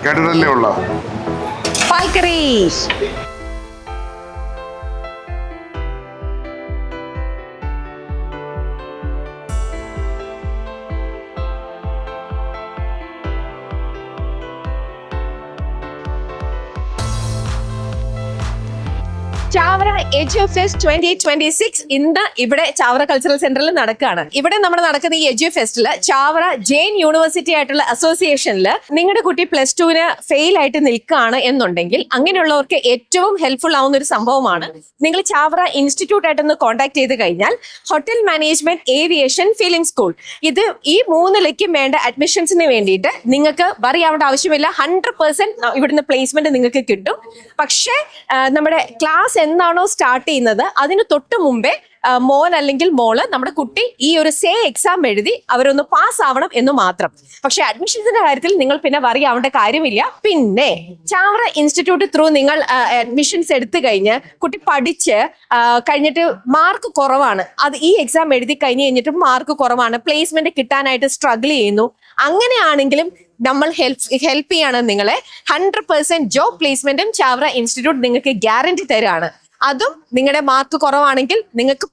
കേട്ടിട്ടല്ലേ ഉള്ള പാൽക്കറി. ചാവറ എഡ്യൂഫെസ്റ്റ് 2026 ഇന്ന് ഇവിടെ ചാവറ കൾച്ചറൽ സെന്ററിൽ നടക്കുകയാണ്. ഇവിടെ നമ്മൾ നടക്കുന്ന ഈ എഡ്യൂഫെസ്റ്റില് ചാവറ ജെയിൻ യൂണിവേഴ്സിറ്റി ആയിട്ടുള്ള അസോസിയേഷനിൽ നിങ്ങളുടെ കുട്ടി +2 ഫെയിൽ ആയിട്ട് നിൽക്കുകയാണ് എന്നുണ്ടെങ്കിൽ അങ്ങനെയുള്ളവർക്ക് ഏറ്റവും ഹെൽപ്ഫുൾ ആവുന്ന ഒരു സംഭവമാണ് നിങ്ങൾ ചാവറ ഇൻസ്റ്റിറ്റ്യൂട്ട് ആയിട്ടൊന്ന് കോൺടാക്ട് ചെയ്ത് കഴിഞ്ഞാൽ hotel management aviation film school ഇത് ഈ 3 വേണ്ട അഡ്മിഷൻസിന് വേണ്ടിയിട്ട് നിങ്ങൾക്ക് പറയാവേണ്ട ആവശ്യമില്ല. 100% ഇവിടുന്ന് പ്ലേസ്മെന്റ് നിങ്ങൾക്ക് കിട്ടും. പക്ഷേ നമ്മുടെ ക്ലാസ് എന്നാണോ സ്റ്റാർട്ട് ചെയ്യുന്നത് അതിന് തൊട്ട് മുമ്പേ മോൻ അല്ലെങ്കിൽ മോള് നമ്മുടെ കുട്ടി ഈ ഒരു എക്സാം എഴുതി അവരൊന്ന് പാസ് ആവണം എന്ന് മാത്രം. പക്ഷെ അഡ്മിഷൻസിന്റെ കാര്യത്തിൽ നിങ്ങൾ പിന്നെ വറി ആവേണ്ട കാര്യമില്ല. പിന്നെ ചാവറ ഇൻസ്റ്റിറ്റ്യൂട്ട് ത്രൂ നിങ്ങൾ അഡ്മിഷൻസ് എടുത്തു കഴിഞ്ഞ് കുട്ടി പഠിച്ച് കഴിഞ്ഞിട്ട് മാർക്ക് കുറവാണ്, അത് ഈ എക്സാം എഴുതി കഴിഞ്ഞിട്ട് മാർക്ക് കുറവാണ്, പ്ലേസ്മെന്റ് കിട്ടാനായിട്ട് സ്ട്രഗിൾ ചെയ്യുന്നു, അങ്ങനെയാണെങ്കിലും നമ്മൾ ഹെൽപ്പ് ചെയ്യാണ് നിങ്ങളെ. 100% ജോബ് പ്ലേസ്മെന്റും ചാവറ ഇൻസ്റ്റിറ്റ്യൂട്ട് നിങ്ങൾക്ക് ഗ്യാരണ്ടി തരാണ്. അതും നിങ്ങളുടെ മാർക്ക് കുറവാണെങ്കിൽ നിങ്ങൾക്ക്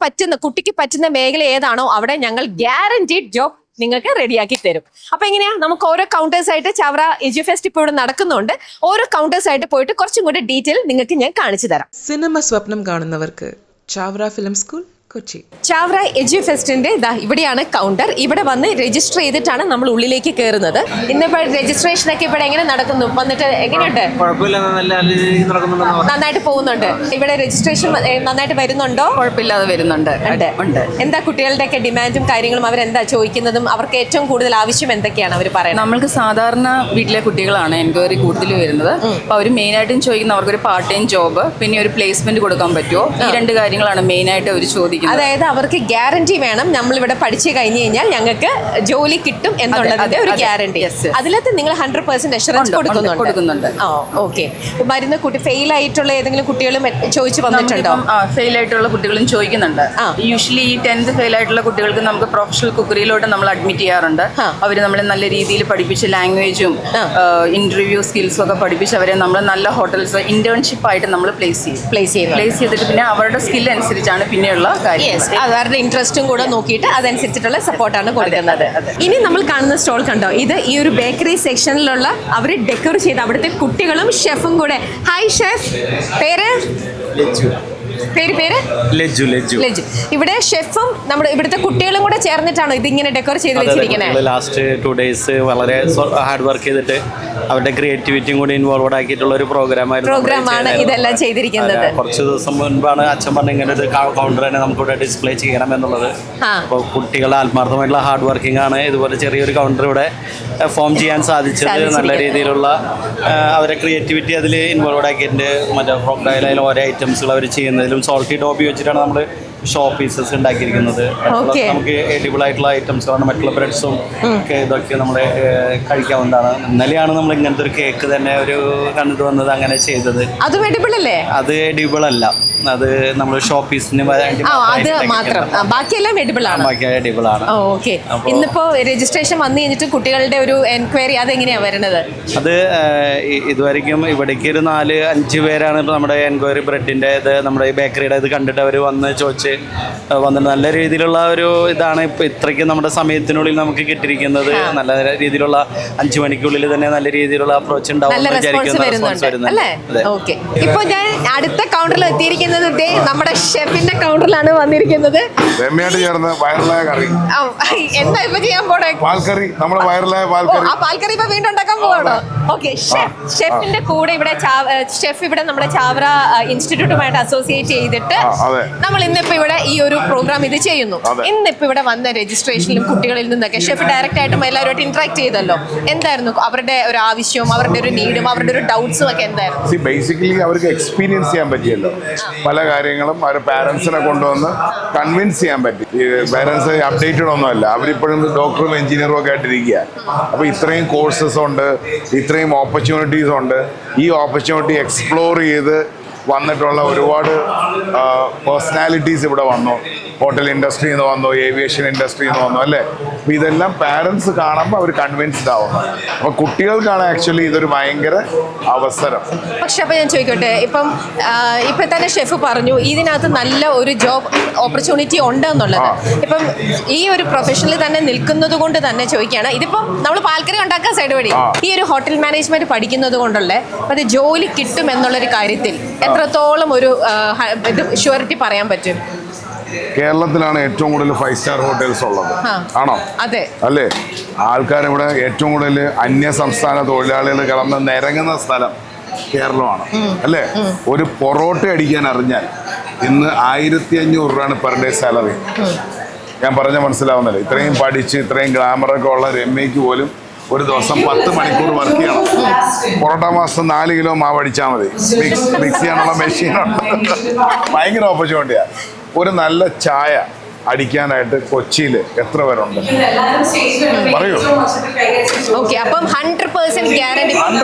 കുട്ടിക്ക് പറ്റുന്ന മേഖല ഏതാണോ അവിടെ ഞങ്ങൾ ഗ്യാരണ്ടീഡ് ജോബ് നിങ്ങൾക്ക് റെഡിയാക്കി തരും. അപ്പൊ എങ്ങനെയാ, നമുക്ക് ഓരോ കൗണ്ടേഴ്സ് ആയിട്ട് ചാവറ എഡ്യൂഫെസ്റ്റ് ഇപ്പോൾ ഇവിടെ നടക്കുന്നുണ്ട്. ഓരോ കൗണ്ടേഴ്സ് ആയിട്ട് പോയിട്ട് കുറച്ചും കൂടി ഡീറ്റെയിൽ നിങ്ങൾക്ക് ഞാൻ കാണിച്ചു തരാം. സിനിമ സ്വപ്നം കാണുന്നവർക്ക് ചാവറ ഫിലിം സ്കൂൾ കൊച്ചി. ചാവറ എഡ്യൂഫെസ്റ്റിന്റെ ഇവിടെയാണ് കൗണ്ടർ. ഇവിടെ വന്ന് രജിസ്റ്റർ ചെയ്തിട്ടാണ് നമ്മൾ ഉള്ളിലേക്ക് കയറുന്നത്. ഇന്നിപ്പോ രജിസ്ട്രേഷൻ ഒക്കെ ഇവിടെ എങ്ങനെ നടക്കുന്നു, വന്നിട്ട് എങ്ങനെയുണ്ട്? നന്നായിട്ട് പോകുന്നുണ്ട്. ഇവിടെ രജിസ്ട്രേഷൻ നന്നായിട്ട് വരുന്നുണ്ടോ? കുഴപ്പമില്ലാതെ വരുന്നുണ്ട്. എന്താ കുട്ടികളുടെ ഒക്കെ ഡിമാൻഡും കാര്യങ്ങളും അവരെന്താ ചോദിക്കുന്നതും അവർക്ക് ഏറ്റവും കൂടുതൽ ആവശ്യം എന്തൊക്കെയാണ് അവർ പറയുന്നത്? നമ്മൾക്ക് സാധാരണ വീട്ടിലെ കുട്ടികളാണ് എൻക്വയറി കൂടുതൽ വരുന്നത്. അപ്പൊ അവർ മെയിനായിട്ടും ചോദിക്കുന്ന അവർക്കൊരു പാർട്ട് ടൈം ജോബ്, പിന്നെ ഒരു പ്ലേസ്മെന്റ് കൊടുക്കാൻ പറ്റുമോ, ഈ 2 കാര്യങ്ങളാണ് മെയിനായിട്ട് അവർ ചോദിക്കുന്നത്. അതായത് അവർക്ക് ഗ്യാരണ്ടി വേണം, നമ്മളിവിടെ പഠിച്ചു കഴിഞ്ഞു കഴിഞ്ഞാൽ ഞങ്ങൾക്ക് ജോലി കിട്ടും എന്നുള്ളതിന്റെ ഒരു ഗ്യാരണ്ടി. അതിലത്ത് നിങ്ങൾ 100% അഷുറൻസ് കൊടുക്കുന്നുണ്ട്. ഓക്കെ. വരുന്ന കുട്ടി ഫെയിൽ ആയിട്ടുള്ള ഏതെങ്കിലും കുട്ടികളും ചോദിച്ചു വന്നിട്ടുണ്ടോ? ഫെയിൽ ആയിട്ടുള്ള കുട്ടികളും ചോദിക്കുന്നുണ്ട്. യൂഷ്വലി ഈ 10th ഫെയിൽ ആയിട്ടുള്ള കുട്ടികൾക്ക് നമുക്ക് പ്രൊഫഷണൽ കുക്കറിയിലോട്ട് നമ്മൾ അഡ്മിറ്റ് ചെയ്യാറുണ്ട്. അവർ നമ്മളെ നല്ല രീതിയിൽ പഠിപ്പിച്ച് ലാംഗ്വേജും ഇന്റർവ്യൂ സ്കിൽസും ഒക്കെ പഠിപ്പിച്ച് അവരെ നമ്മൾ നല്ല ഹോട്ടൽസ് ഇന്റേൺഷിപ്പ് ആയിട്ട് നമ്മൾ പ്ലേസ് ചെയ്തിട്ട് പിന്നെ അവരുടെ സ്കിൽ അനുസരിച്ചാണ് പിന്നെയുള്ള അവരുടെ ഇൻട്രസ്റ്റും കൂടെ നോക്കിയിട്ട് അതനുസരിച്ചിട്ടുള്ള സപ്പോർട്ടാണ് കൊടുക്കുന്നത്. ഇനി നമ്മൾ കാണുന്ന സ്റ്റോൾ കണ്ടോ, ഇത് ഈ ഒരു ബേക്കറി സെക്ഷനിലുള്ള അവർ ഡെക്കോർ ചെയ്ത് അവിടുത്തെ കുട്ടികളും ഷെഫും കൂടെ. ഹായ് ഷെഫ്, പേര് ലജ്ജു. ഇവിടെ ഷെഫും നമ്മുടെ ഇവിടുത്തെ കുട്ടികളും കൂടെ ചേർന്നിട്ടാണ് ഇതിങ്ങനെ ഡെക്കോർ ചെയ്ത് വെച്ചിരിക്കുന്നത്. ലാസ്റ്റ് 2 days വളരെ ഹാർഡ് വർക്ക് ചെയ്തിട്ട് അവരുടെ ക്രിയേറ്റിവിറ്റിയും കൂടി ഇൻവോൾവ് ആക്കിയിട്ടുള്ള ഒരു പ്രോഗ്രാമാണ് ഇതെല്ലാം ചെയ്തിരിക്കുന്നത്. കുറച്ച് ദിവസം മുൻപാണ് അച്ഛൻ പറഞ്ഞ ഇങ്ങനെ ഒരു കൗണ്ടർ തന്നെ നമുക്കിവിടെ ഡിസ്പ്ലേ ചെയ്യണം എന്നുള്ളത്. അപ്പോൾ കുട്ടികളുടെ ആത്മാർത്ഥമായിട്ടുള്ള ഹാർഡ് വർക്കിംഗ് ആണ് ഇതുപോലെ ചെറിയൊരു കൗണ്ടർ ഇവിടെ ഫോം ചെയ്യാൻ സാധിച്ചത്. നല്ല രീതിയിലുള്ള അവരെ ക്രിയേറ്റിവിറ്റി അതിൽ ഇൻവോൾവ് ആക്കിയിട്ടുണ്ട്. മറ്റേ ക്രോക്കഡൈൽ ഓരോ ഐറ്റംസുകൾ അവർ ചെയ്യുന്നതിലും സോൾട്ടി ഡോബി വെച്ചിട്ടാണ് നമ്മൾ ഷോ പീസസ് ഉണ്ടാക്കിയിരിക്കുന്നത്. നമുക്ക് എഡിബിൾ ആയിട്ടുള്ള ഐറ്റംസാണ്. മറ്റുള്ള ബ്രെഡ്സും ഒക്കെ ഇതൊക്കെ നമ്മൾ കഴിക്കാവുന്നതാണ്. ഇന്നലെയാണ് നമ്മൾ ഇങ്ങനത്തെ ഒരു കേക്ക് തന്നെ ഒരു കണ്ടിട്ട് വന്നത്, അങ്ങനെ ചെയ്തത്. അത് എഡിബിൾ അല്ല, അത് നമ്മൾ ഷോ പീസിന് ബാക്കിയെല്ലാം എഡിബിൾ ആണ്. ഓക്കെ. ഇന്നിപ്പോ രജിസ്ട്രേഷൻ വന്നു കഴിഞ്ഞിട്ട് കുട്ടികളുടെ ഒരു എൻക്വയറി അതെങ്ങനെയാ വരുന്നത്? അത് ഇതുവരെയ്ക്കും ഇവിടേക്ക് ഒരു 4-5 പേരാണ് നമ്മുടെ എൻക്വയറി ബ്രെഡിന്റെ ഇത് നമ്മുടെ ബേക്കറിയുടെ ഇത് കണ്ടിട്ട് അവർ വന്ന് ചോദിച്ച് വന്നിട്ട് നല്ല രീതിയിലുള്ള ഒരു ഇതാണ് ഇപ്പൊ ഇത്രയ്ക്ക് നമ്മുടെ സമയത്തിനുള്ളിൽ നമുക്ക് കിട്ടിയിരിക്കുന്നത്. നല്ല രീതിയിലുള്ള 5 മണിക്കുള്ളിൽ തന്നെ നല്ല രീതിയിലുള്ള അപ്രോച്ച് ഉണ്ടാവും. ഇപ്പൊ ഞാൻ അടുത്ത കൗണ്ടറിൽ എത്തിയിരിക്കുന്നത് നമ്മുടെ ഷെഫിന്റെ കൗണ്ടറിലാണ് വന്നിരിക്കുന്നത്. എന്താ ഇപ്പൊ ചെയ്യാൻ പോണേ? പാൽക്കറി ഇപ്പൊ വീണ്ടും ഉണ്ടാക്കാൻ പോവാണോ? ഓക്കെ. ഷെഫിന്റെ കൂടെ ഇവിടെ ഷെഫ് ഇവിടെ നമ്മുടെ ചാവറ ഇൻസ്റ്റിറ്റ്യൂട്ടുമായിട്ട് അസോസിയേറ്റ് ചെയ്തിട്ട് നമ്മൾ ഇന്നിപ്പോ ഇവിടെ ഈ ഒരു പ്രോഗ്രാം ഇത് ചെയ്യുന്നു. ഇന്നിപ്പോ ഇവിടെ വന്ന രജിസ്ട്രേഷനിലും കുട്ടികളിൽ നിന്നൊക്കെ ഷെഫ് ഡയറക്റ്റ് ആയിട്ടും എല്ലാവരുമായിട്ട് ഇന്ററാക്ട് ചെയ്തല്ലോ. എന്തായിരുന്നു അവരുടെ ഒരു ആവശ്യവും അവരുടെ ഒരു നീഡും അവരുടെ ഒരു ഡൗട്ട്സും ഒക്കെ എന്തായിരുന്നു? ബേസിക്കലി അവർക്ക് എക്സ്പീരിയൻസ് ചെയ്യാൻ പറ്റിയല്ലോ. പല കാര്യങ്ങളും അവരുടെ പാരൻസിനെ കൊണ്ടുവന്ന് കൺവിൻസ് ചെയ്യാൻ പറ്റി. പാരൻസ് അപ്ഡേറ്റഡ് ഒന്നുമല്ല, അവരിപ്പോഴും ഡോക്ടറും എഞ്ചിനീയറും ഒക്കെ ആയിട്ടിരിക്കുക. അപ്പോൾ ഇത്രയും കോഴ്സസ് ഉണ്ട്, ഇത്രയും ഓപ്പർച്യൂണിറ്റീസ് ഉണ്ട്. ഈ ഓപ്പർച്യൂണിറ്റി എക്സ്പ്ലോർ ചെയ്ത് വന്നിട്ടുള്ള ഒരുപാട് പേഴ്സണാലിറ്റീസ് ഇവിടെ വന്നു. ഹോട്ടൽ ഇൻഡസ്ട്രിയിൽ നിന്ന് വന്നു, ഏവിയേഷൻ ഇൻഡസ്ട്രിയിൽ നിന്ന് വന്നു, അല്ലേ? അപ്പോൾ ഇതെല്ലാം പാരൻസ് കാണുമ്പോൾ അവർ കൺവിൻസ്ഡ് ആവുന്നു. അപ്പോൾ കുട്ടികൾക്കാണ് ആക്ച്വലി ഇതൊരു ഭയങ്കര അവസരം. പക്ഷെ അപ്പോൾ ഞാൻ ചോദിക്കട്ടെ, ഇപ്പം തന്നെ ഷെഫ് പറഞ്ഞു ഇതിനകത്ത് നല്ല ഒരു ജോബ് ഓപ്പർച്യൂണിറ്റി ഉണ്ട് എന്നുള്ളത്. ഇപ്പം ഈ ഒരു പ്രൊഫഷനിൽ തന്നെ നിൽക്കുന്നത് കൊണ്ട് തന്നെ ചോദിക്കുകയാണ്, ഇതിപ്പം നമ്മൾ പാൽക്കറി ഉണ്ടാക്കാൻ സൈഡ് വഴി ഈ ഒരു ഹോട്ടൽ മാനേജ്മെന്റ് പഠിക്കുന്നത് കൊണ്ടുള്ള അത് ജോലി കിട്ടും എന്നുള്ളൊരു കാര്യത്തിൽ എത്രത്തോളം ഒരു ഷുവറിറ്റി പറയാൻ പറ്റും? കേരളത്തിലാണ് ഏറ്റവും കൂടുതൽ 5 സ്റ്റാർ ഹോട്ടൽസ് ഉള്ളത്, ആണോ? അതെ, അല്ലേ? ആൾക്കാരിവിടെ ഏറ്റവും കൂടുതൽ അന്യ സംസ്ഥാന തൊഴിലാളികൾ കിടന്ന് നിരങ്ങുന്ന സ്ഥലം കേരളമാണ്, അല്ലേ? ഒരു പൊറോട്ട അടിക്കാൻ അറിഞ്ഞാൽ ഇന്ന് 1500 രൂപയാണ് പെർ ഡേ സാലറി. ഞാൻ പറഞ്ഞ മനസ്സിലാവുന്നില്ല. ഇത്രയും പഠിച്ച് ഇത്രയും ഗ്ലാമറൊക്കെ ഉള്ള രമ്യയ്ക്ക് പോലും ഒരു ദിവസം 10 മണിക്കൂർ വർക്ക് ചെയ്യണം. പൊറോട്ട മാസം 4 കിലോ മാവ് അടിച്ചാൽ മതി. മിക്സ് ചെയ്യാനുള്ള മെഷീനുണ്ട്. ഭയങ്കര ഓപ്പർച്യൂണിറ്റിയാണ്. ഒരു നല്ല ചായ അടിക്കാനായിട്ട് കൊച്ചിയിൽ എത്ര പേരുണ്ട് പറയൂ? ഓക്കെ, അപ്പം 100% ഗ്യാരണ്ടി.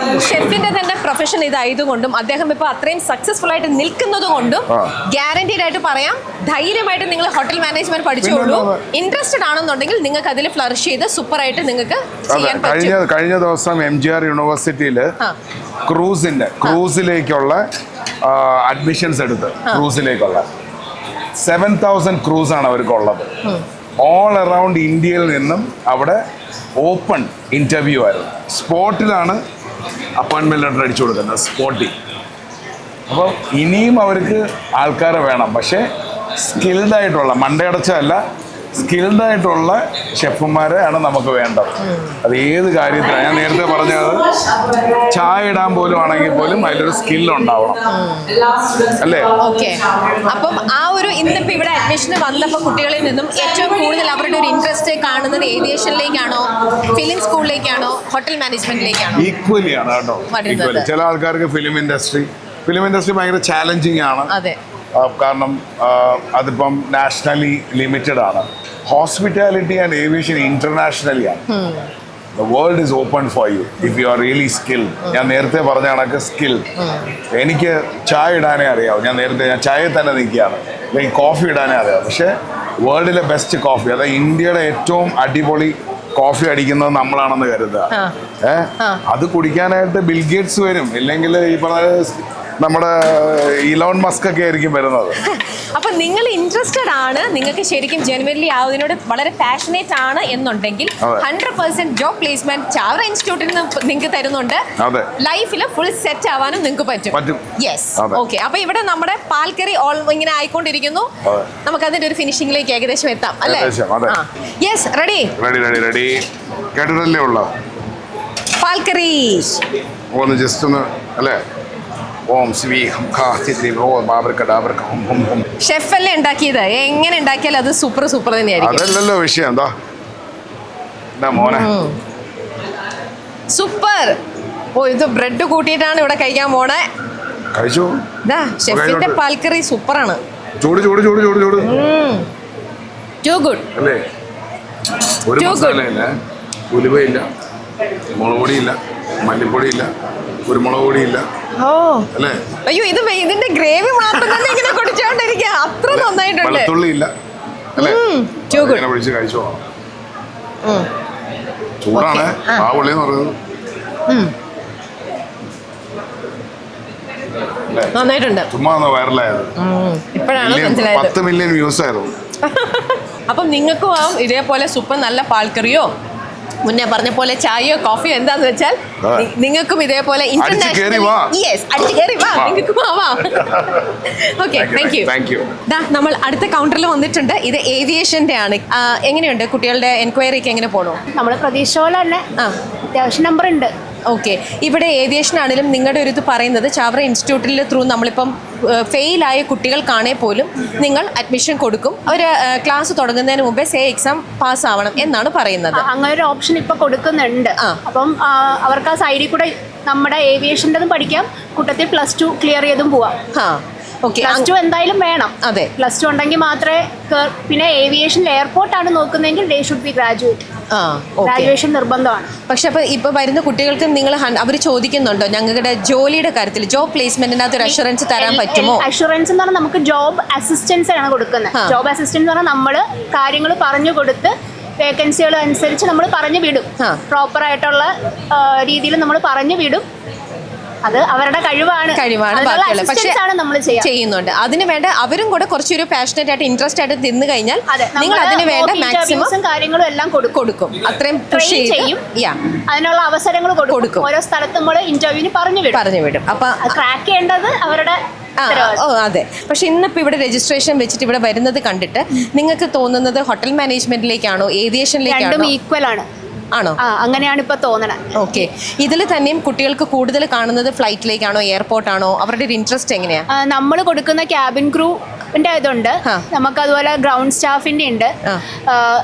ഷെഫിന്റെ തന്നെ പ്രൊഫഷൻ ഇതായതുകൊണ്ടും അദ്ദേഹം ഇപ്പൊ അത്രയും സക്സസ്ഫുൾ ആയിട്ട് നിൽക്കുന്നത് കൊണ്ടും ഗ്യാരണ്ടീഡ് ആയിട്ട് പറയാം, ധൈര്യമായിട്ട് നിങ്ങൾ ഹോട്ടൽ മാനേജ്മെന്റ് പഠിച്ചോളൂ. ഇൻട്രസ്റ്റഡ് ആണെന്നുണ്ടെങ്കിൽ നിങ്ങൾക്ക് അതിൽ ഫ്ലറിഷ് ചെയ്ത് സൂപ്പർ ആയിട്ട് നിങ്ങൾക്ക് ചെയ്യാൻ പറ്റും. കഴിഞ്ഞ ദിവസം MGR യൂണിവേഴ്സിറ്റിയിൽ ക്രൂസിലേക്കുള്ള അഡ്മിഷൻസ് എടുത്ത് ക്രൂസിലേക്കുള്ള 7,000 ക്രൂസാണ് അവർക്കുള്ളത്. ഓൾ അറൗണ്ട് ഇന്ത്യയിൽ നിന്നും അവിടെ ഓപ്പൺ ഇൻ്റർവ്യൂ ആയിരുന്നു. സ്പോട്ടിലാണ് അപ്പോയിൻമെൻറ്റ് ലെറ്റർ അടിച്ചു കൊടുക്കുന്നത്, സ്പോട്ടിൽ. അപ്പോൾ ഇനിയും അവർക്ക് ആൾക്കാരെ വേണം, പക്ഷേ സ്കിൽഡായിട്ടുള്ള, മണ്ടയടച്ചല്ല, സ്കിൽഡായിട്ടുള്ള ഷെഫുമാരെ ആണ് നമുക്ക് വേണ്ടത്. അത് ഏത് കാര്യത്തിലാണ്. ഞാൻ നേരത്തെ പറഞ്ഞത് ചായ ഇടാൻ പോലും ആണെങ്കിൽ പോലും അതിലൊരു സ്കില്ലുണ്ടാവണം, അല്ലേ? ഓക്കെ, അപ്പം ആ ഒരു ഇന്നിപ്പോ ഇവിടെ അഡ്മിഷന് വന്നപ്പോൾ കുട്ടികളിൽ നിന്നും ഏറ്റവും കൂടുതൽ അവരുടെ ഒരു ഇൻട്രസ്റ്റ് കാണുന്നത് ഏവിയേഷനിലേക്കാണോ, ഫിലിം സ്കൂളിലേക്കാണോ, ഹോട്ടൽ മാനേജ്മെന്റിലേക്കാണോ? ഈക്വലി ആണ് കേട്ടോ, ഈക്വലി. ചില ആൾക്കാർക്ക് ഫിലിം ഇൻഡസ്ട്രി ഭയങ്കര ചാലഞ്ചിങ് ആണ്. അതെ, കാരണം അതിപ്പം നാഷണലി ലിമിറ്റഡ് ആണ്. ഹോസ്പിറ്റാലിറ്റി ആൻഡ് ഏവിയേഷൻ ഇന്റർനാഷണലി ആണ്. The world is open for you if you are really skilled. ഞാൻ നേരത്തെ പറഞ്ഞ കണക്ക് സ്കിൽ. എനിക്ക് ചായ ഇടാനേ അറിയാവും. ഞാൻ ചായയിൽ തന്നെ നിൽക്കുകയാണ്. എനിക്ക് കോഫി ഇടാനേ അറിയാം. പക്ഷേ വേൾഡിലെ ബെസ്റ്റ് കോഫി, അതായത് ഇന്ത്യയുടെ ഏറ്റവും അടിപൊളി കോഫി അടിക്കുന്നത് നമ്മളാണെന്ന് കരുതുക. അത് കുടിക്കാനായിട്ട് ബിൽഗേറ്റ്സ് വരും, ഇല്ലെങ്കിൽ ഈ പറഞ്ഞ നമ്മുടെ ഇലോൺ മസ്ക് ഒക്കെ ആയിരിക്കും വരുന്നത്. അപ്പൊ നിങ്ങൾ ഇൻട്രസ്റ്റഡ് ആണ്, നിങ്ങൾക്ക് ശരിക്കും ജെനുവൻലി അതിനോട് വളരെ പാഷനേറ്റ് ആണ് എന്നുണ്ടെങ്കിൽ 100% ജോബ് പ്ലേസ്മെന്റ് ചാവറ ഇൻസ്റ്റിറ്റ്യൂട്ടിൽ നിന്ന് നിങ്ങൾക്ക് തരുന്നുണ്ട്. ലൈഫിൽ ഫുൾ സെറ്റ് ആവാനും നിങ്ങൾക്ക് പറ്റും. Yes, okay. അപ്പൊ ഇവിടെ നമ്മുടെ പാൽക്കറി ഇങ്ങനെ ആയിക്കൊണ്ടിരിക്കുന്നു. നമുക്ക് അതിന്റെ ഒരു ഫിനിഷിംഗിലേക്ക് ഏകദേശം എത്താം, അല്ലേ? യെസ്, റെഡി കേട്ടിട്ടല്ലേ ഉള്ള പാൽക്കറി ഒന്ന് ജസ്റ്റ് ഒന്ന്, അല്ലേ? ഷെഫല്ലേ ഉണ്ടാക്കിയത്, എങ്ങനെ ഉണ്ടാക്കിയാലും അത് സൂപ്പർ തന്നെയായിരിക്കും. അതല്ലല്ലോ വിഷയം. എന്താ മോനെ സൂപ്പർ. ഓ, ഇത് ബ്രെഡ് കൂട്ടിയിട്ടാണ് ഇവിടെ കഴിക്കാൻ പോണേ. കഴിച്ചു. ഷെഫിന്റെ പാൽക്കറി സൂപ്പറാണ്. ചൂട് ടു ഗുഡ് അല്ലേ? ഒരു മസാലയില്ല, ഉലുവയില്ല, മുളക് പൊടിയില്ല, മല്ലിപ്പൊടിയില്ല, കുരുമുളക് പൊടിയില്ല. ഓ അല്ലേ? അയ്യോ, ഇതിന്റെ ഗ്രേവി മാത്രം തന്നെ ഇങ്ങനെ കുടിച്ചോണ്ടിരിക്കുക. അത്ര നന്നായിട്ടുണ്ട്. വെളുത്തുള്ളിയില്ല, അല്ലേ? കഴിച്ചോ. ചൂടാണ് ആ ഉള്ളി എന്ന് പറയുന്നത്. നന്നായിട്ടുണ്ട്. ചുമ്മാ വൈറലായത് ഇപ്പോഴാണ് മനസ്സിലായത്. 10 മില്യൺ വ്യൂസ് ആയിരുന്നു. അപ്പം നിങ്ങൾക്കും ആവും ഇതേപോലെ സൂപ്പർ നല്ല പാൽക്കറിയോ മുന്നേ പറഞ്ഞ പോലെ ചായയോ കോഫിയോ എന്താന്ന് വെച്ചാൽ നിങ്ങൾക്കും ഇതേപോലെ നമ്മൾ അടുത്ത കൗണ്ടറിൽ വന്നിട്ടുണ്ട്. ഇത് ഏവിയേഷന്റെ ആണ്. എങ്ങനെയുണ്ട് കുട്ടികളുടെ എൻക്വയറിക്ക് എങ്ങനെ പോണു? നമ്മള് പ്രതീക്ഷ പോലെ തന്നെ അത്യാവശ്യം നമ്പർ ഉണ്ട്. ഓക്കെ, ഇവിടെ ഏവിയേഷൻ ആണെങ്കിലും നിങ്ങളുടെ ഒരു ഇത് പറയുന്നത് ചാവറ ഇൻസ്റ്റിറ്റ്യൂട്ടിൽ ത്രൂ നമ്മളിപ്പം ഫെയിലായ കുട്ടികൾക്കാണേ പോലും നിങ്ങൾ അഡ്മിഷൻ കൊടുക്കും. ഒരു ക്ലാസ് തുടങ്ങുന്നതിന് മുമ്പേ എക്സാം പാസ് ആവണം എന്നാണ് പറയുന്നത്. അങ്ങനെ ഒരു ഓപ്ഷൻ ഇപ്പൊ കൊടുക്കുന്നുണ്ട്. അപ്പം അവർക്ക് ആ സൈഡിൽ കൂടെ നമ്മുടെ ഏവിയേഷൻ്റെതും പഠിക്കാം, കൂട്ടത്തിൽ +2 ക്ലിയർ ചെയ്തും പോവാം. +2 എന്തായാലും വേണം. അതെ, +2 ഉണ്ടെങ്കിൽ മാത്രമേ. പിന്നെ ഏവിയേഷൻ എയർപോർട്ടാണ് നോക്കുന്നതെങ്കിൽ they should be graduate. Graduation നിർബന്ധമാണ്. പക്ഷെ ഇപ്പൊ വരുന്ന കുട്ടികൾക്ക് നിങ്ങൾ അവർ ചോദിക്കുന്നുണ്ടോ ഞങ്ങളുടെ ജോലിയുടെ കാര്യത്തിൽ ജോബ് പ്ലേസ്മെന്റിനകത്ത് ഒരു അഷുറൻസ് തരാൻ പറ്റുമോ? അഷുറൻസ് എന്ന് പറഞ്ഞാൽ നമുക്ക് ജോബ് അസിസ്റ്റൻസ് ആണ് കൊടുക്കുന്നത്. ജോബ് അസിസ്റ്റൻസ് എന്ന് പറഞ്ഞാൽ നമ്മൾ കാര്യങ്ങൾ പറഞ്ഞു കൊടുത്ത് വേക്കൻസികൾ അനുസരിച്ച് നമ്മൾ പറഞ്ഞു വിടും. പ്രോപ്പർ ആയിട്ടുള്ള രീതിയിൽ നമ്മൾ പറഞ്ഞു വിടും. അത് അവരുടെ കഴിവാണ്. പക്ഷേ നമ്മൾ ചെയ്യുന്നുണ്ട്. അതിന് വേണ്ട അവരും കൂടെ കുറച്ചൊരു പാഷനേറ്റ് ആയിട്ട് ഇൻട്രസ്റ്റ് ആയിട്ട് തിന്നു കഴിഞ്ഞാൽ നിങ്ങൾ അതിന് വേണ്ട മാക്സിമം കാര്യങ്ങളും എല്ലാം കൊടുക്കും. അത്രയും ചെയ്യും. അതിനുള്ള അവസരങ്ങൾ കൊടുക്കും. ഓരോ സ്ഥലത്ത് നമ്മൾ ഇന്റർവ്യൂവിന് പറഞ്ഞു വിടും. അപ്പൊ ക്രാക്ക് ചെയ്യേണ്ടത് അവരുടെ അതെ. പക്ഷെ ഇന്നിപ്പോ ഇവിടെ രജിസ്ട്രേഷൻ വെച്ചിട്ട് ഇവിടെ വരുന്നത് കണ്ടിട്ട് നിങ്ങൾക്ക് തോന്നുന്നത് ഹോട്ടൽ മാനേജ്മെന്റിലേക്കാണോ ഏവിയേഷനിലേക്കാണോ? ഈക്വൽ ആണ് ആണോ? അങ്ങനെയാണ് ഇപ്പൊ തോന്നണത്. ഓക്കെ. ഇതിൽ തന്നെയും കുട്ടികൾക്ക് കൂടുതൽ കാണുന്നത് ഫ്ലൈറ്റിലേക്കാണോ എയർപോർട്ടാണോ? അവരുടെ ഒരു ഇൻട്രസ്റ്റ് എങ്ങനെയാ? നമ്മൾ കൊടുക്കുന്ന ക്യാബിൻ ക്രൂവിന്റെ ഇതുണ്ട്, നമുക്ക് അതുപോലെ ഗ്രൗണ്ട് സ്റ്റാഫിന്റെ ഉണ്ട്.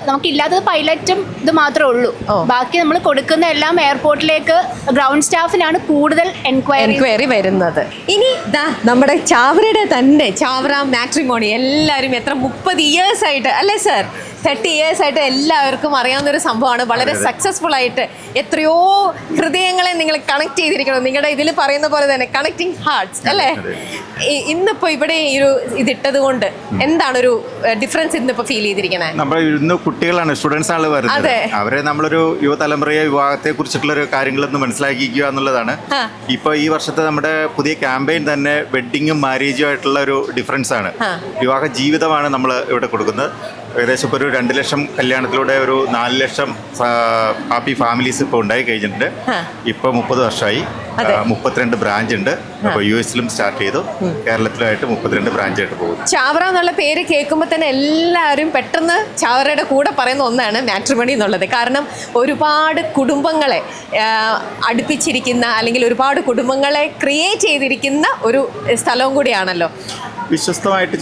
നമുക്കില്ലാത്തത് പൈലറ്റും ഇത് മാത്രമേ ഉള്ളൂ. ബാക്കി നമ്മൾ കൊടുക്കുന്ന എല്ലാം എയർപോർട്ടിലേക്ക് ഗ്രൗണ്ട് സ്റ്റാഫിനാണ് കൂടുതൽ എൻക്വയറി വരുന്നത്. ഇനി നമ്മുടെ ചാവറയുടെ തന്നെ ചാവറ മാട്രിമോണി എല്ലാവരും എത്ര 30 years ആയിട്ട് അല്ലേ സർ? 30 years ആയിട്ട് എല്ലാവർക്കും അറിയാവുന്ന ഒരു സംഭവമാണ്. വളരെ സക്സസ്ഫുൾ ആയിട്ട് എത്രയോ ഹൃദയങ്ങളെ നിങ്ങൾ കണക്ട് ചെയ്തിരിക്കണം. നിങ്ങളുടെ ഇതിൽ പറയുന്ന പോലെ തന്നെ കണക്റ്റിംഗ് ഹാർട്ട്സ് അല്ലേ? ഇന്നിപ്പോ ഇവിടെ ഈ ഒരു ഇതിട്ടത് കൊണ്ട് എന്താണ് ഒരു ഡിഫറൻസ് ഇന്നിപ്പോ ഫീൽ ചെയ്തിരിക്കുന്നത്? നമ്മൾ ഇന്ന് കുട്ടികളാണ്, സ്റ്റുഡൻസ് ആണ് വരുന്നത്. അവരെ നമ്മളൊരു യുവതലമുറയെ വിവാഹത്തെ കുറിച്ചിട്ടുള്ള ഒരു കാര്യങ്ങളൊന്ന് മനസ്സിലാക്കിക്കുക എന്നുള്ളതാണ്. ഇപ്പൊ ഈ വർഷത്തെ നമ്മുടെ പുതിയ ക്യാമ്പയിൻ തന്നെ വെഡ്ഡിങ്ങും മാരേജും ആയിട്ടുള്ള ഒരു ഡിഫറൻസ് ആണ്. വിവാഹ ജീവിതമാണ് നമ്മൾ ഇവിടെ കൊടുക്കുന്നത്. ഏകദേശം ഇപ്പോൾ ഒരു 2 ലക്ഷം കല്യാണത്തിലൂടെ ഒരു 4 ലക്ഷം ഹാപ്പി ഫാമിലീസ് ഇപ്പോൾ ഉണ്ടായി കഴിഞ്ഞിട്ടുണ്ട്. ഇപ്പോൾ 30 വർഷമായി. 32 ബ്രാഞ്ച് ഉണ്ട്. അപ്പോൾ US-ലും സ്റ്റാർട്ട് ചെയ്തു, കേരളത്തിലായിട്ട് 32 ബ്രാഞ്ചായിട്ട് പോകും. ചാവറ എന്നുള്ള പേര് കേൾക്കുമ്പോൾ തന്നെ എല്ലാവരും പെട്ടെന്ന് ചാവറയുടെ കൂടെ പറയുന്ന ഒന്നാണ് മാട്രിമോണി എന്നുള്ളത്. കാരണം ഒരുപാട് കുടുംബങ്ങളെ അടുപ്പിച്ചിരിക്കുന്ന അല്ലെങ്കിൽ ഒരുപാട് കുടുംബങ്ങളെ ക്രിയേറ്റ് ചെയ്തിരിക്കുന്ന ഒരു സ്ഥലവും കൂടിയാണല്ലോ. വിശ്വസ്തമായിട്ട്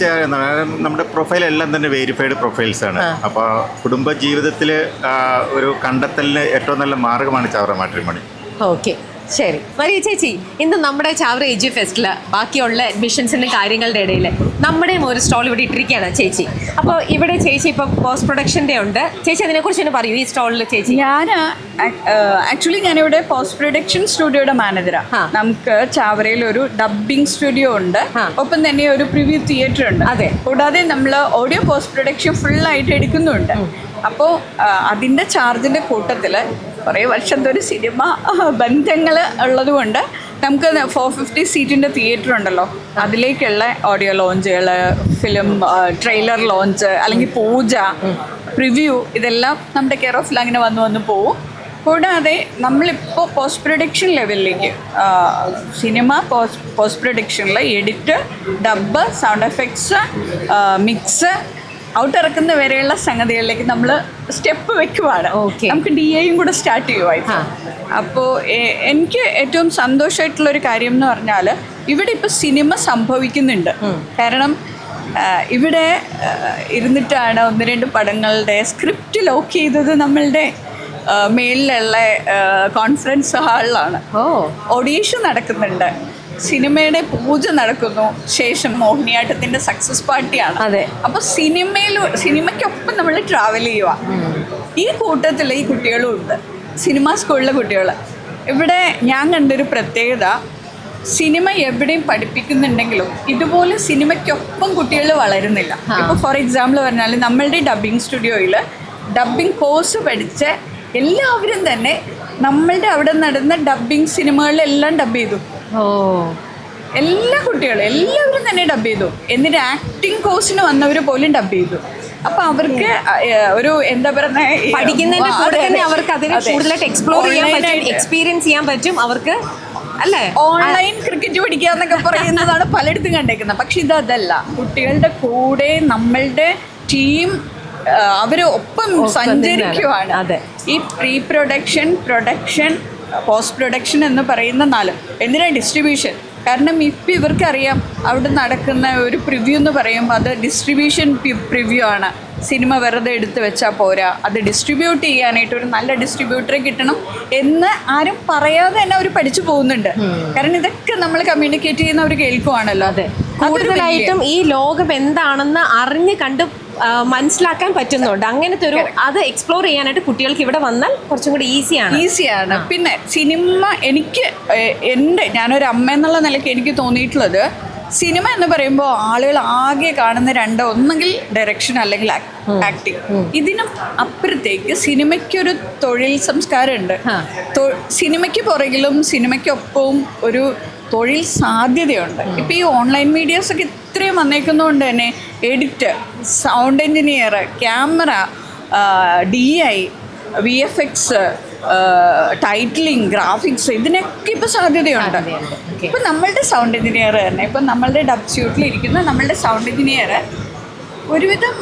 നമ്മുടെ പ്രൊഫൈൽ എല്ലാം തന്നെ വെരിഫൈഡ് പ്രൊഫൈൽസ് ആണ്. അപ്പോൾ കുടുംബ ജീവിതത്തിൽ ഒരു കണ്ടെത്തലിന് ഏറ്റവും നല്ല മാർഗമാണ് ചാവറ മാട്രിമോണി. ഓക്കെ, ശരി. മരിയ ചേച്ചി, ഇന്ന് നമ്മുടെ ചാവറ എജു ഫെസ്റ്റിൽ ബാക്കിയുള്ള അഡ്മിഷൻസിൻ്റെ കാര്യങ്ങളുടെ ഇടയിൽ നമ്മുടെയും ഒരു സ്റ്റോൾ ഇവിടെ ഇട്ടിരിക്കുകയാണ് ചേച്ചി. അപ്പോൾ ഇവിടെ ചേച്ചി ഇപ്പോൾ പോസ്റ്റ് പ്രൊഡക്ഷൻ്റെ ഉണ്ട്. ചേച്ചി അതിനെക്കുറിച്ച് തന്നെ പറയൂ. ഈ സ്റ്റോളിൽ ചേച്ചി ആക്ച്വലി ഞാനിവിടെ പോസ്റ്റ് പ്രൊഡക്ഷൻ സ്റ്റുഡിയോയുടെ മാനേജറാണ്. നമുക്ക് ചാവറയിൽ ഒരു ഡബ്ബിംഗ് സ്റ്റുഡിയോ ഉണ്ട്, ഒപ്പം തന്നെ ഒരു പ്രിവ്യൂ തിയേറ്റർ ഉണ്ട്. അതെ. കൂടാതെ നമ്മൾ ഓഡിയോ പോസ്റ്റ് പ്രൊഡക്ഷൻ ഫുള്ളായിട്ട് എടുക്കുന്നുണ്ട്. അപ്പോൾ അതിൻ്റെ ചാർജിൻ്റെ കൂട്ടത്തിൽ കുറേ വർഷത്തെ ഒരു സിനിമ ബന്ധങ്ങൾ ഉള്ളതുകൊണ്ട് നമുക്ക് 450 സീറ്റിൻ്റെ തിയേറ്റർ ഉണ്ടല്ലോ, അതിലേക്കുള്ള ഓഡിയോ ലോഞ്ചുകൾ, ഫിലിം ട്രെയിലർ ലോഞ്ച്, അല്ലെങ്കിൽ പൂജ, പ്രിവ്യൂ, ഇതെല്ലാം നമ്മുടെ കെയർ ഓഫിൽ അങ്ങനെ വന്ന് പോകും. കൂടാതെ നമ്മളിപ്പോൾ പോസ്റ്റ് പ്രൊഡക്ഷൻ ലെവലിലേക്ക് സിനിമ പോസ്റ്റ് പ്രൊഡക്ഷനിൽ edit, dub, sound effects, mix, ഔട്ടിറക്കുന്ന വരെയുള്ള സംഗതികളിലേക്ക് നമ്മൾ സ്റ്റെപ്പ് വെക്കുവാണ്. നമുക്ക് DAയും കൂടെ സ്റ്റാർട്ട് ചെയ്യുമായിരുന്നു. അപ്പോൾ എനിക്ക് ഏറ്റവും സന്തോഷമായിട്ടുള്ളൊരു കാര്യം എന്ന് പറഞ്ഞാൽ ഇവിടെ ഇപ്പോൾ സിനിമ സംഭവിക്കുന്നുണ്ട്. കാരണം ഇവിടെ ഇരുന്നിട്ടാണ് 1-2 പടങ്ങളുടെ സ്ക്രിപ്റ്റ് ലോക്ക് ചെയ്തത് നമ്മളുടെ മേളിലുള്ള കോൺഫറൻസ് ഹാളിലാണ്. ഓഡീഷൻ നടക്കുന്നുണ്ട്, സിനിമയുടെ പൂജ നടക്കുന്നു, ശേഷം മോഹിനിയാട്ടത്തിന്റെ സക്സസ് പാർട്ടിയാണ്. അതെ. അപ്പൊ സിനിമയ്ക്കൊപ്പം നമ്മൾ ട്രാവൽ ചെയ്യുക. ഈ കൂട്ടത്തിൽ ഈ കുട്ടികളും ഉണ്ട്, സിനിമ സ്കൂളിലെ കുട്ടികൾ. ഇവിടെ ഞാൻ കണ്ടൊരു പ്രത്യേകത, സിനിമ എവിടെയും പഠിപ്പിക്കുന്നുണ്ടെങ്കിലും ഇതുപോലെ സിനിമയ്ക്കൊപ്പം കുട്ടികൾ വളരുന്നില്ല. ഇപ്പോൾ ഫോർ എക്സാമ്പിൾ പറഞ്ഞാൽ നമ്മളുടെ ഡബ്ബിംഗ് സ്റ്റുഡിയോയിൽ ഡബ്ബിംഗ് കോഴ്സ് പഠിച്ച എല്ലാവരും തന്നെ നമ്മളുടെ അവിടെ നടന്ന ഡബ്ബിംഗ് സിനിമകളിലെല്ലാം ഡബ് ചെയ്തു. എല്ലാ കുട്ടികളും എല്ലാവരും തന്നെ ഡബ് ചെയ്തു. എന്നിട്ട് ആക്ടിങ് കോഴ്സിന് വന്നവർ പോലും ഡബ് ചെയ്തു. അപ്പൊ അവർക്ക് ഒരു എന്താ പറയുക, പഠിക്കുന്നതിന്റെ കൂടെ തന്നെ അവർക്ക് അതിനെ കൂടുതലായിട്ട് എക്സ്പ്ലോർ ചെയ്യാൻ പറ്റും, എക്സ്പീരിയൻസ് ചെയ്യാൻ പറ്റും അവർക്ക് അല്ലേ. ഓൺലൈൻ ക്രിക്കറ്റ് പഠിക്കുക എന്നൊക്കെ പറയുന്നതാണ് പലയിടത്തും കണ്ടേക്കുന്നത്. പക്ഷെ ഇതല്ല, കുട്ടികളുടെ കൂടെ നമ്മളുടെ ടീം അവർ ഒപ്പം സഞ്ചരിക്കുവാണ്. ഈ pre production, production, post production എന്ന് പറയുന്ന 4. എന്തിനാ ഡിസ്ട്രിബ്യൂഷൻ? കാരണം ഇപ്പം ഇവർക്കറിയാം അവിടെ നടക്കുന്ന ഒരു പ്രിവ്യൂ എന്ന് പറയുമ്പോൾ അത് ഡിസ്ട്രിബ്യൂഷൻ പ്രിവ്യൂ ആണ്. സിനിമ വെറുതെ എടുത്ത് വെച്ചാൽ പോരാ, അത് ഡിസ്ട്രിബ്യൂട്ട് ചെയ്യാനായിട്ട് ഒരു നല്ല ഡിസ്ട്രിബ്യൂട്ടറെ കിട്ടണം എന്ന് ആരും പറയാതെ തന്നെ അവർ പഠിച്ചു പോകുന്നുണ്ട്. കാരണം ഇതൊക്കെ നമ്മൾ കമ്മ്യൂണിക്കേറ്റ് ചെയ്യുന്ന അവർ കേൾക്കുവാണല്ലോ. കൂടുതലായിട്ടും ഈ ലോകം എന്താണെന്ന് അറിഞ്ഞ് കണ്ട് മനസ്സിലാക്കാൻ പറ്റുന്നുണ്ട്. അങ്ങനത്തെ ഒരു അത് എക്സ്പ്ലോർ ചെയ്യാനായിട്ട് കുട്ടികൾക്ക് ഇവിടെ വന്നാൽ കുറച്ചും കൂടി ഈസിയാണ്. പിന്നെ സിനിമ എനിക്ക് ഞാനൊരു അമ്മ എന്നുള്ള നിലയ്ക്ക് എനിക്ക് തോന്നിയിട്ടുള്ളത്, സിനിമ എന്ന് പറയുമ്പോൾ ആളുകൾ ആകെ കാണുന്ന ഒന്നെങ്കിൽ ഡയറക്ഷൻ അല്ലെങ്കിൽ ആക്ടിങ്. ഇതിനും അപ്പുറത്തേക്ക് സിനിമയ്ക്കൊരു തൊഴിൽ സംസ്കാരമുണ്ട്. സിനിമയ്ക്ക് പുറകിലും സിനിമയ്ക്കൊപ്പവും ഒരു തൊഴിൽ സാധ്യതയുണ്ട്. ഇപ്പം ഈ ഓൺലൈൻ മീഡിയാസൊക്കെ ഇത്രയും വന്നേക്കുന്നതുകൊണ്ട് തന്നെ edit, sound engineer, camera, DI, VFX, titling, graphics, ഇതിനൊക്കെ ഇപ്പോൾ സാധ്യതയുണ്ട്. ഇപ്പം നമ്മളുടെ സൗണ്ട് എഞ്ചിനീയർ തന്നെ, ഇപ്പം നമ്മളുടെ ഡബ് സ്യൂട്ടിലിരിക്കുന്ന നമ്മളുടെ സൗണ്ട് എഞ്ചിനീയർ ഒരുവിധം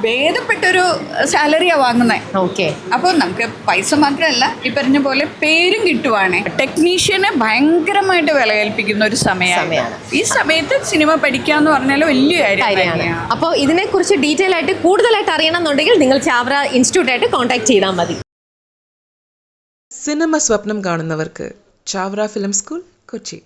ഭേദപ്പെട്ടൊരു സാലറിയാണ് വാങ്ങുന്നത്. ഓക്കെ. അപ്പോൾ നമുക്ക് പൈസ മാത്രമല്ല, ഈ പറഞ്ഞ പോലെ പേരും കിട്ടുവാണ്. ടെക്നീഷ്യനെ ഭയങ്കരമായിട്ട് വില കൽപ്പിക്കുന്ന ഒരു സമയമാണ്. ഈ സമയത്ത് സിനിമ പഠിക്കുക എന്ന് പറഞ്ഞാൽ വലിയ കാര്യമാണ്. അപ്പോൾ ഇതിനെക്കുറിച്ച് ഡീറ്റെയിൽ ആയിട്ട് കൂടുതലായിട്ട് അറിയണം എന്നുണ്ടെങ്കിൽ നിങ്ങൾ ചാവറ ഇൻസ്റ്റിറ്റ്യൂട്ടായിട്ട് കോൺടാക്ട് ചെയ്താൽ മതി. സിനിമ സ്വപ്നം കാണുന്നവർക്ക് ചാവറ ഫിലിം സ്കൂൾ, കൊച്ചി.